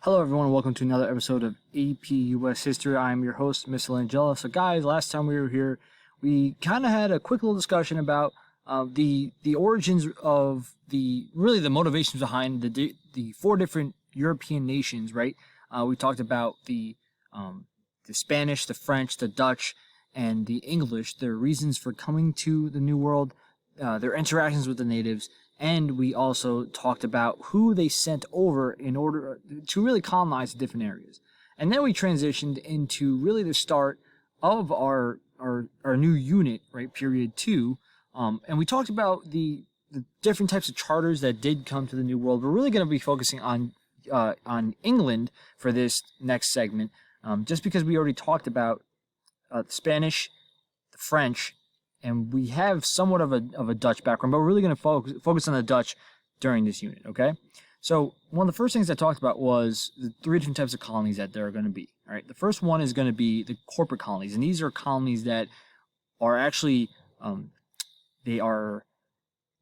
Hello everyone, welcome to another episode of APUSH History. I'm your host, Mr. Langella. So guys, last time we were here, we kind of had a quick little discussion about the origins of the motivations behind the four different European nations, right? We talked about the Spanish, the French, the Dutch, and the English, their reasons for coming to the New World, their interactions with the natives, and we also talked about who they sent over in order to really colonize different areas. And then we transitioned into really the start of our new unit, right, period 2. And we talked about the different types of charters that did come to the New World. We're really going to be focusing on England for this next segment, just because we already talked about the Spanish, the French, and we have somewhat of a Dutch background, but we're really going to focus on the Dutch during this unit, okay? So one of the first things I talked about was the three different types of colonies that there are going to be, all right? The first one is going to be the corporate colonies, and these are colonies that are actually, they are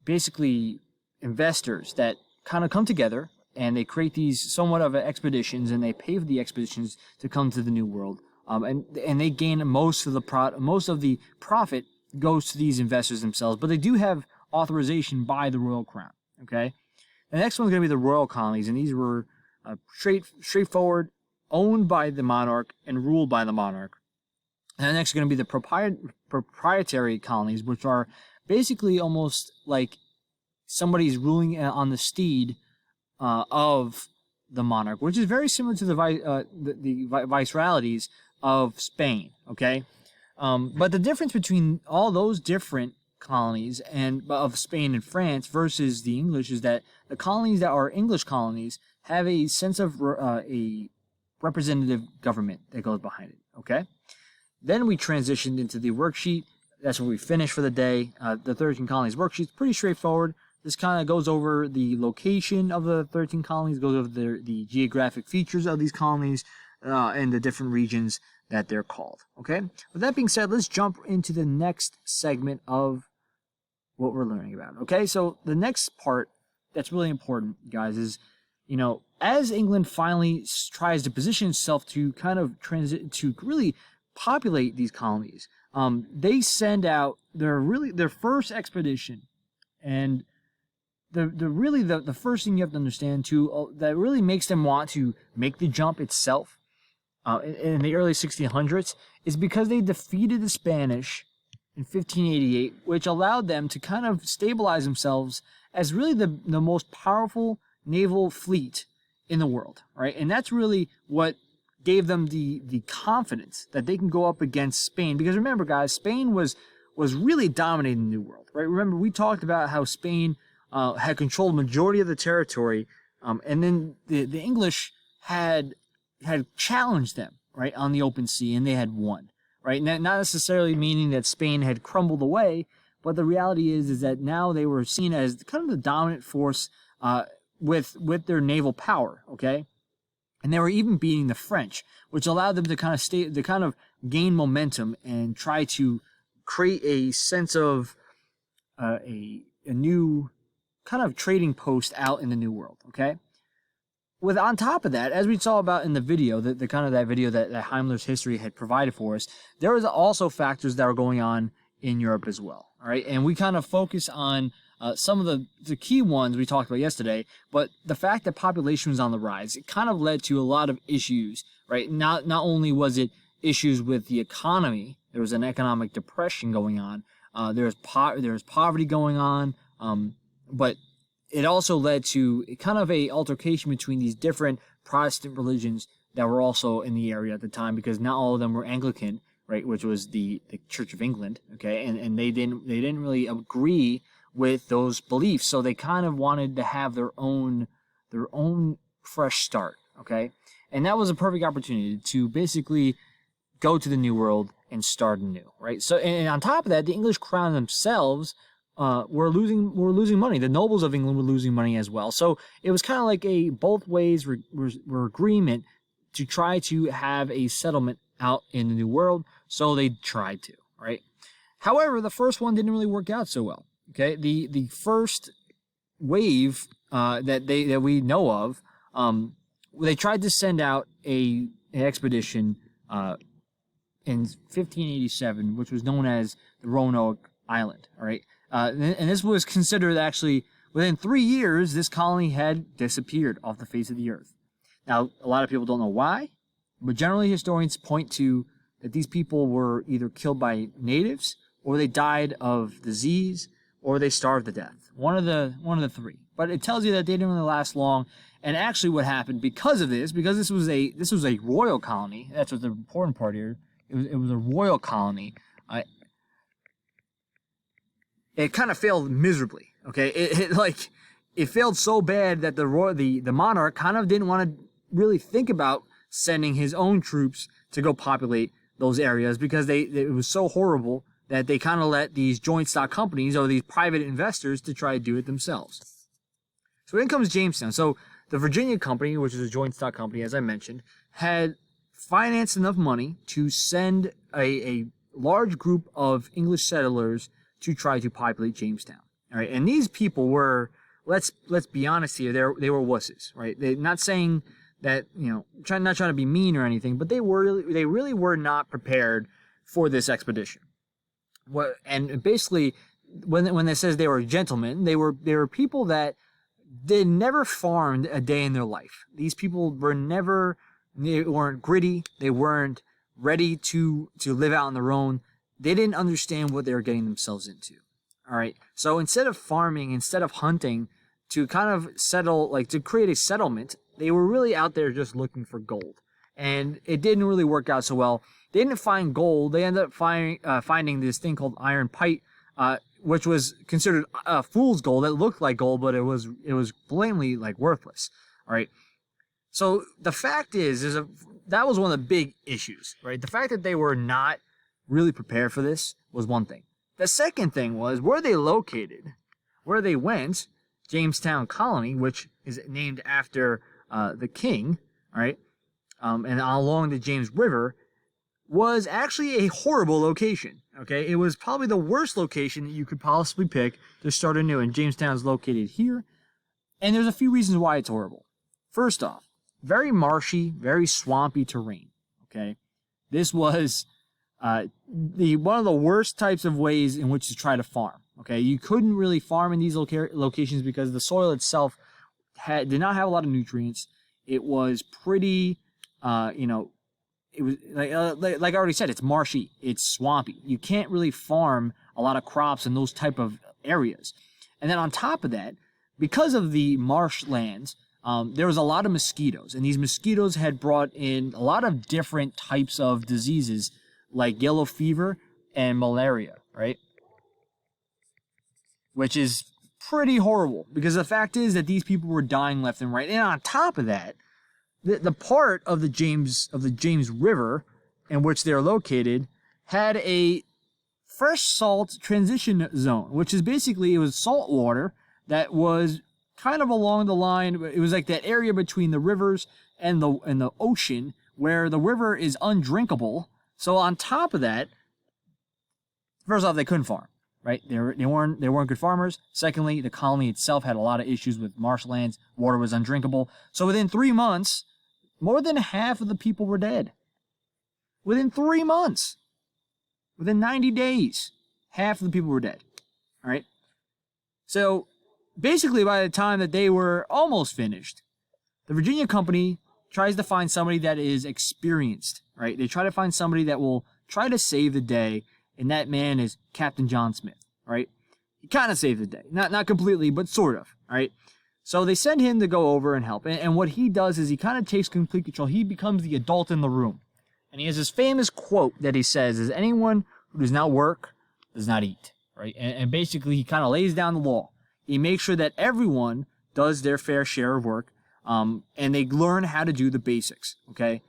basically investors that kind of come together, and they create these somewhat of expeditions, and they pay for the expeditions to come to the New World, and they gain most of the profit goes to these investors themselves, but they do have authorization by the royal crown, okay? The next one's going to be the royal colonies, and these were straightforward, owned by the monarch and ruled by the monarch. And the next is going to be the proprietary colonies, which are basically almost like somebody's ruling on the steed of the monarch, which is very similar to the viceroyalties of Spain, okay? But the difference between all those different colonies of Spain and France versus the English is that the colonies that are English colonies have a sense of a representative government that goes behind it, okay? Then we transitioned into the worksheet. That's where we finished for the day. The 13 colonies worksheet is pretty straightforward. This kind of goes over the location of the 13 colonies, goes over the geographic features of these colonies, and the different regions that they're called, okay? With that being said, let's jump into the next segment of what we're learning about, okay? So the next part that's really important, guys, is, as England finally tries to position itself to kind of to really populate these colonies, they send out their first expedition, and the first thing you have to understand too, that really makes them want to make the jump itself, in the early 1600s, is because they defeated the Spanish in 1588, which allowed them to kind of stabilize themselves as really the most powerful naval fleet in the world, right? And that's really what gave them the confidence that they can go up against Spain. Because remember, guys, Spain was really dominating the New World, right? Remember, we talked about how Spain had controlled the majority of the territory, and then the English had challenged them, right, on the open sea, and they had won, right? Not necessarily meaning that Spain had crumbled away, but the reality is that now they were seen as kind of the dominant force with their naval power, okay? And they were even beating the French, which allowed them to kind of gain momentum and try to create a sense of a new kind of trading post out in the New World, okay? On top of that, as we saw about in the video, the kind of that video that Heimler's History had provided for us, there was also factors that were going on in Europe as well, all right? And we kind of focus on some of the key ones we talked about yesterday, but the fact that population was on the rise, it kind of led to a lot of issues, right? Not only was it issues with the economy, there was an economic depression going on, there was poverty going on, but it also led to kind of a altercation between these different Protestant religions that were also in the area at the time, because not all of them were Anglican, right, which was the Church of England, okay, and they didn't really agree with those beliefs, so they kind of wanted to have their own fresh start, okay, and that was a perfect opportunity to basically go to the New World and start anew, right? So, and on top of that, the English crown themselves were losing money. The nobles of England were losing money as well. So it was kind of like a both ways were agreement to try to have a settlement out in the New World. So they tried to, right? However, the first one didn't really work out so well. Okay, the first wave that we know of they tried to send out an expedition in 1587, which was known as the Roanoke Island. All right, and this was considered actually within 3 years, this colony had disappeared off the face of the earth. Now, a lot of people don't know why, but generally historians point to that these people were either killed by natives, or they died of disease, or they starved to death. One of the three. But it tells you that they didn't really last long. And actually, what happened because of this, because this was a royal colony. That's what's the important part here. It was a royal colony. It kind of failed miserably. Okay, it failed so bad that the monarch kind of didn't want to really think about sending his own troops to go populate those areas, because it was so horrible that they kind of let these joint stock companies or these private investors to try to do it themselves. So in comes Jamestown. So the Virginia Company, which is a joint stock company, as I mentioned, had financed enough money to send a large group of English settlers to try to populate Jamestown. All right, and these people were, let's be honest here, they were wusses, right? They're not saying that, not trying to be mean or anything, but they really were not prepared for this expedition. And basically, when it says they were gentlemen, they were people that they never farmed a day in their life. These people they weren't gritty, they weren't ready to live out on their own. They didn't understand what they were getting themselves into. All right, so instead of farming, instead of hunting, to kind of to create a settlement, they were really out there just looking for gold. And it didn't really work out so well. They didn't find gold. They ended up finding this thing called iron pite, which was considered fool's gold. It looked like gold, but it was blatantly worthless. All right. So the fact is that was one of the big issues, right? The fact that they were not really prepared for this was one thing. The second thing was where they located, where they went. Jamestown Colony, which is named after the king, all right, and along the James River, was actually a horrible location. Okay, it was probably the worst location that you could possibly pick to start anew. And Jamestown's located here, and there's a few reasons why it's horrible. First off, very marshy, very swampy terrain. Okay, this was one of the worst types of ways in which to try to farm. Okay, you couldn't really farm in these locations because the soil itself did not have a lot of nutrients. It was pretty, it was like I already said, it's marshy, it's swampy. You can't really farm a lot of crops in those type of areas. And then on top of that, because of the marshlands, there was a lot of mosquitoes, and these mosquitoes had brought in a lot of different types of diseases like yellow fever and malaria, right? Which is pretty horrible, because the fact is that these people were dying left and right. And on top of that, the part of the James River in which they're located had a fresh salt transition zone, which is basically, it was salt water that was kind of along the line. It was like that area between the rivers and the ocean where the river is undrinkable. So on top of that, first off, they couldn't farm. Right, they weren't good farmers. Secondly, the colony itself had a lot of issues with marshlands. Water was undrinkable. So within 3 months, more than half of the people were dead. Within 3 months, within 90 days, half of the people were dead. All right. So basically, by the time that they were almost finished, the Virginia Company tries to find somebody that is experienced. Right, they try to find somebody that will try to save the day. And that man is Captain John Smith, right? He kind of saved the day. Not completely, but sort of, right? So they send him to go over and help. And what he does is he kind of takes complete control. He becomes the adult in the room. And he has this famous quote that he says is, anyone who does not work does not eat, right? And basically he kind of lays down the law. He makes sure that everyone does their fair share of work, and they learn how to do the basics, okay?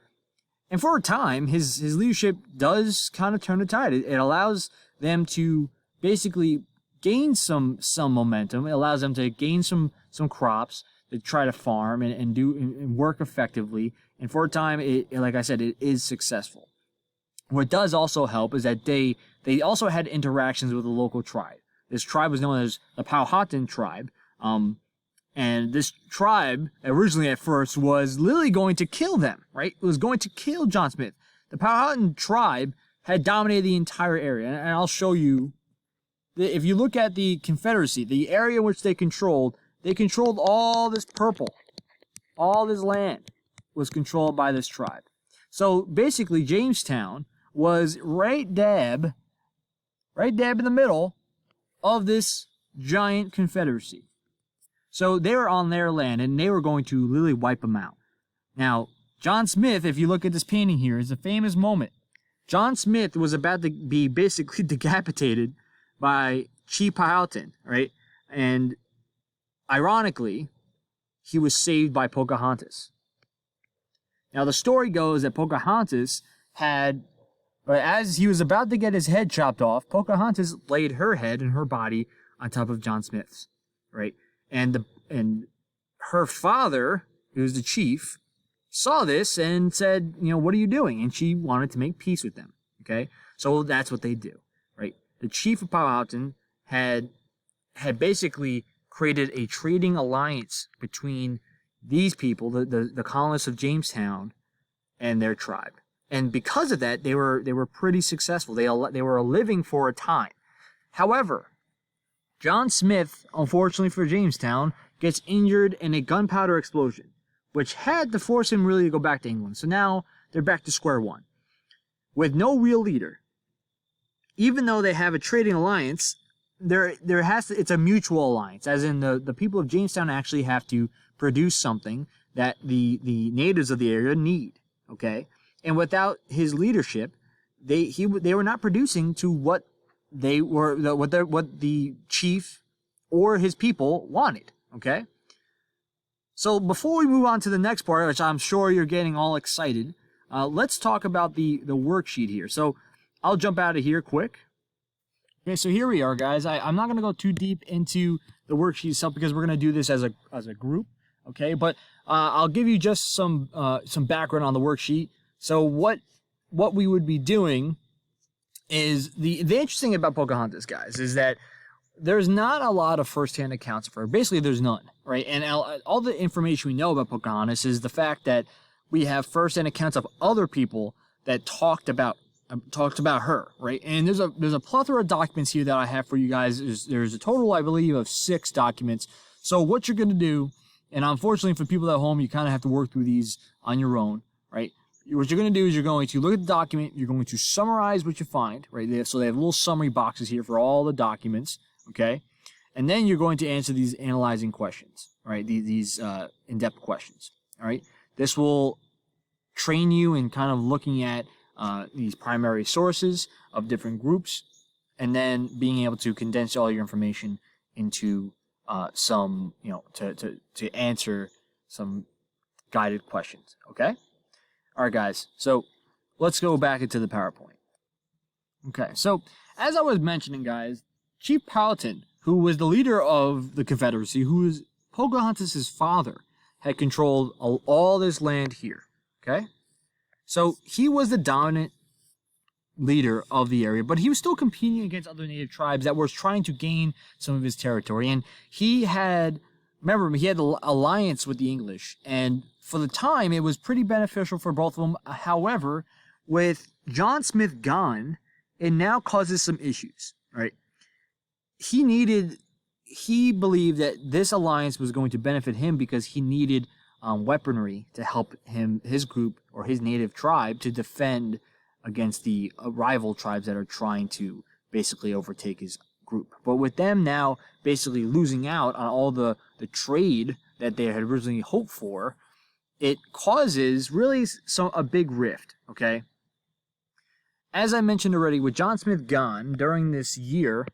And for a time, his leadership does kind of turn the tide. It allows them to basically gain some momentum. It allows them to gain some crops, to try to farm and work effectively. And for a time, like I said, it is successful. What does also help is that they also had interactions with the local tribe. This tribe was known as the Powhatan tribe, And this tribe, originally at first, was literally going to kill them, right? It was going to kill John Smith. The Powhatan tribe had dominated the entire area. And I'll show you, if you look at the Confederacy, the area which they controlled all this purple. All this land was controlled by this tribe. So basically, Jamestown was right dab in the middle of this giant Confederacy. So they were on their land, and they were going to literally wipe them out. Now, John Smith, if you look at this painting here, is a famous moment. John Smith was about to be basically decapitated by Chief Powhatan, right? And ironically, he was saved by Pocahontas. Now, the story goes that Pocahontas had, as he was about to get his head chopped off, Pocahontas laid her head and her body on top of John Smith's, right? And her father, who was the chief, saw this and said, what are you doing? And she wanted to make peace with them, okay? So that's what they do, right? The chief of Powhatan had basically created a trading alliance between these people, the colonists of Jamestown, and their tribe. And because of that, they were pretty successful. They were living for a time. However, John Smith, unfortunately for Jamestown, gets injured in a gunpowder explosion, which had to force him really to go back to England. So now they're back to square one. With no real leader. Even though they have a trading alliance, it's a mutual alliance, as in the people of Jamestown actually have to produce something that the natives of the area need, okay? And without his leadership, they were not producing to what the chief or his people wanted, okay? So before we move on to the next part, which I'm sure you're getting all excited, let's talk about the worksheet here. So I'll jump out of here quick. Okay, so here we are, guys. I'm not going to go too deep into the worksheet itself because we're going to do this as a group, okay? But I'll give you just some background on the worksheet. So what we would be doing is the interesting about Pocahontas, guys, is that there's not a lot of first-hand accounts of her. Basically, there's none, right? And all the information we know about Pocahontas is the fact that we have first-hand accounts of other people that talked about her, right? And there's a plethora of documents here that I have for you guys. There's a total, I believe, of 6 documents. So what you're going to do, and unfortunately for people at home, you kind of have to work through these on your own, right? What you're going to do is you're going to look at the document, you're going to summarize what you find, right? So they have little summary boxes here for all the documents, okay? And then you're going to answer these analyzing questions, right? These in-depth questions, all right? This will train you in kind of looking at these primary sources of different groups, and then being able to condense all your information into some, to answer some guided questions, okay? All right, guys, so let's go back into the PowerPoint. Okay, so as I was mentioning, guys, Chief Powhatan, who was the leader of the Confederacy, who was Pocahontas' father, had controlled all this land here, okay? So he was the dominant leader of the area, but he was still competing against other native tribes that were trying to gain some of his territory. And he had an alliance with the English, and for the time, it was pretty beneficial for both of them. However, with John Smith gone, it now causes some issues, right? He believed that this alliance was going to benefit him because he needed weaponry to help his group or his native tribe to defend against the rival tribes that are trying to basically overtake his group. But with them now basically losing out on all the trade that they had originally hoped for, it causes really a big rift, okay? As I mentioned already, with John Smith gone during this year,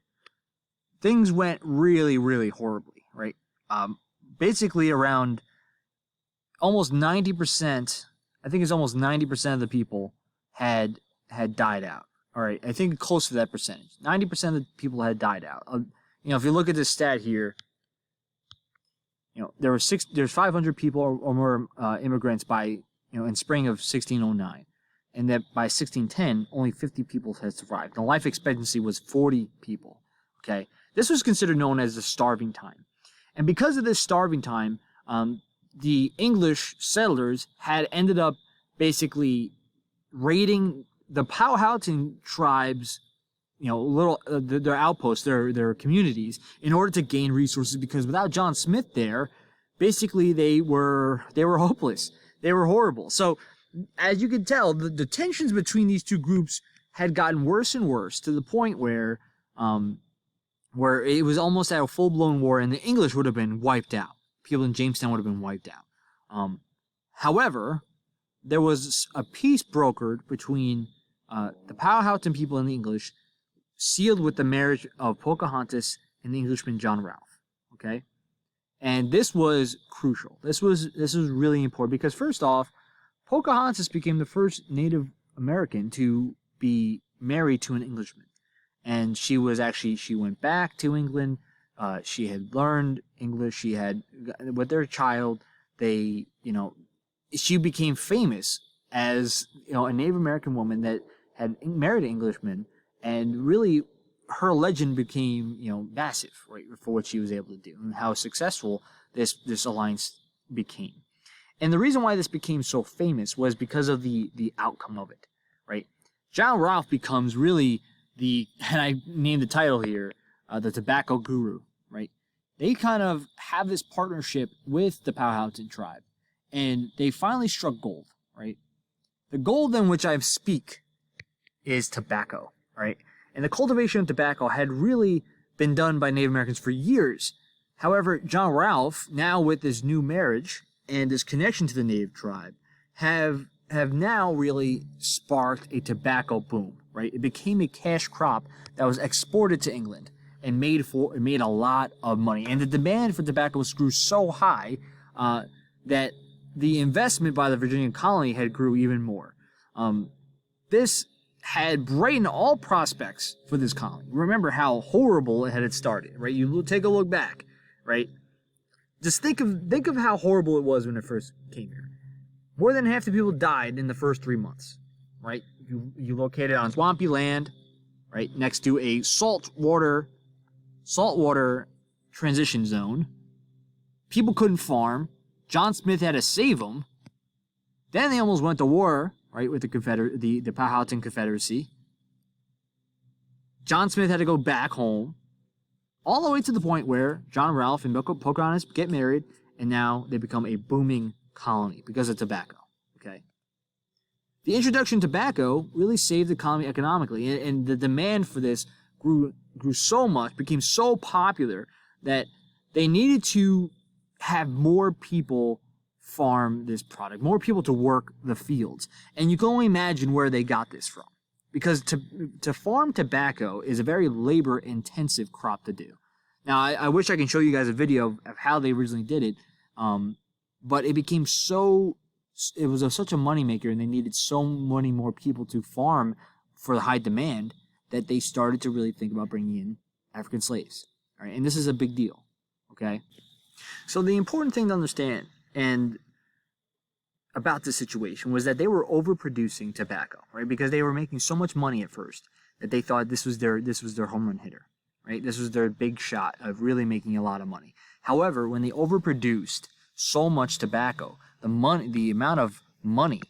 things went really, really horribly, right? Basically around almost 90%, I think it's almost 90% of the people had died out. All right, I think close to that percentage. 90% of the people had died out. If you look at this stat here, there's 500 people or more immigrants by, in spring of 1609. And that by 1610, only 50 people had survived. The life expectancy was 40 people, okay? This was considered known as the starving time. And because of this starving time, the English settlers had ended up basically raiding the Powhatan tribes, their outposts, their communities, in order to gain resources. Because without John Smith there, basically they were hopeless. They were horrible. So, as you can tell, the tensions between these two groups had gotten worse and worse, to the point where it was almost at a full-blown war, and the English would have been wiped out. People in Jamestown would have been wiped out. However, there was a peace brokered between the Powhatan people and the English, sealed with the marriage of Pocahontas and the Englishman John Rolfe. Okay, and this was crucial. This was really important because, first off, Pocahontas became the first Native American to be married to an Englishman. And she went back to England. She had learned English. She had, with their child, she became famous as, a Native American woman that had married an Englishman. And really, her legend became, massive, right, for what she was able to do and how successful this alliance became. And the reason why this became so famous was because of the outcome of it, right? John Rolfe becomes really and I named the title here, the tobacco guru, right? They kind of have this partnership with the Powhatan tribe, and they finally struck gold, right? The gold in which I speak is tobacco, right? And the cultivation of tobacco had really been done by Native Americans for years. However, John Rolfe, now with this new marriage and this connection to the Native tribe, have now really sparked a tobacco boom, right? It became a cash crop that was exported to England and made a lot of money. And the demand for tobacco grew so high that the investment by the Virginia colony had grew even more. This had brightened all prospects for this colony. Remember how horrible it had started, right? You take a look back, right? Just think of how horrible it was when it first came here. More than half the people died in the first 3 months, right? You located on swampy land, right, next to a saltwater transition zone. People couldn't farm. John Smith had to save them. Then they almost went to war, right, with the Powhatan Confederacy. John Smith had to go back home, all the way to the point where John Rolfe and Pocahontas get married, and now they become a booming colony because of tobacco. Okay, the introduction of tobacco really saved the colony economically, and the demand for this grew so much, became so popular that they needed to have more people farm this product, more people to work the fields. And you can only imagine where they got this from, because to farm tobacco is a very labor-intensive crop to do. Now, I wish I can show you guys a video of how they originally did it, but it became it was such a moneymaker, and they needed so many more people to farm for the high demand that they started to really think about bringing in African slaves. All right, and this is a big deal, okay? So the important thing to understand about this situation was that they were overproducing tobacco, right? Because they were making so much money at first that they thought this was their home run hitter, right? This was their big shot of really making a lot of money. However, when they overproduced so much tobacco, the amount of money,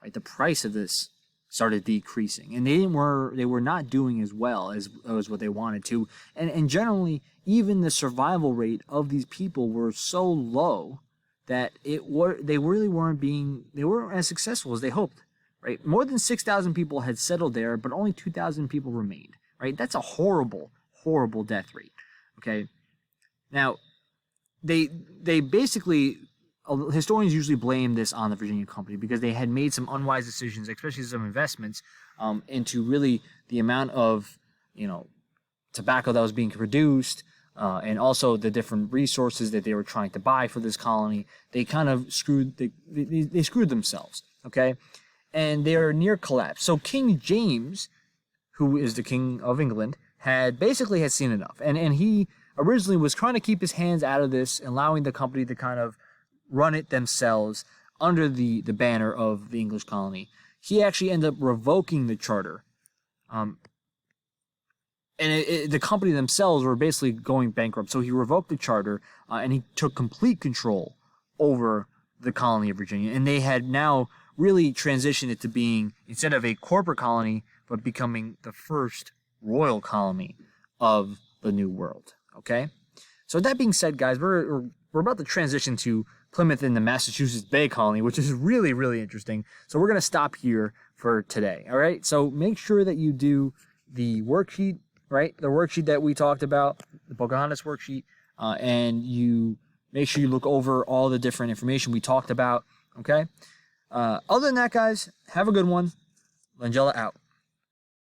right, the price of this started decreasing, and they were not doing as well as what they wanted to, and generally even the survival rate of these people were so low that they weren't as successful as they hoped, right? More than 6,000 people had settled there, but only 2,000 people remained, right? That's a horrible death rate. Okay, now they basically, historians usually blame this on the Virginia Company because they had made some unwise decisions, especially some investments into really the amount of tobacco that was being produced, and also the different resources that they were trying to buy for this colony. They kind of screwed themselves. Okay, and they are near collapse. So King James, who is the King of England, had seen enough, and he originally was trying to keep his hands out of this, allowing the company to kind of run it themselves under the banner of the English colony. He actually ended up revoking the charter, the company themselves were basically going bankrupt. So he revoked the charter, and he took complete control over the colony of Virginia. And they had now really transitioned it to being, instead of a corporate colony, but becoming the first royal colony of the New World. Okay? So that being said, guys, we're about to transition to Plymouth in the Massachusetts Bay Colony, which is really, really interesting. So we're going to stop here for today. All right? So make sure that you do the worksheet, right? The worksheet that we talked about, the Pocahontas worksheet, and you make sure you look over all the different information we talked about, okay? Other than that, guys, have a good one. Langella out.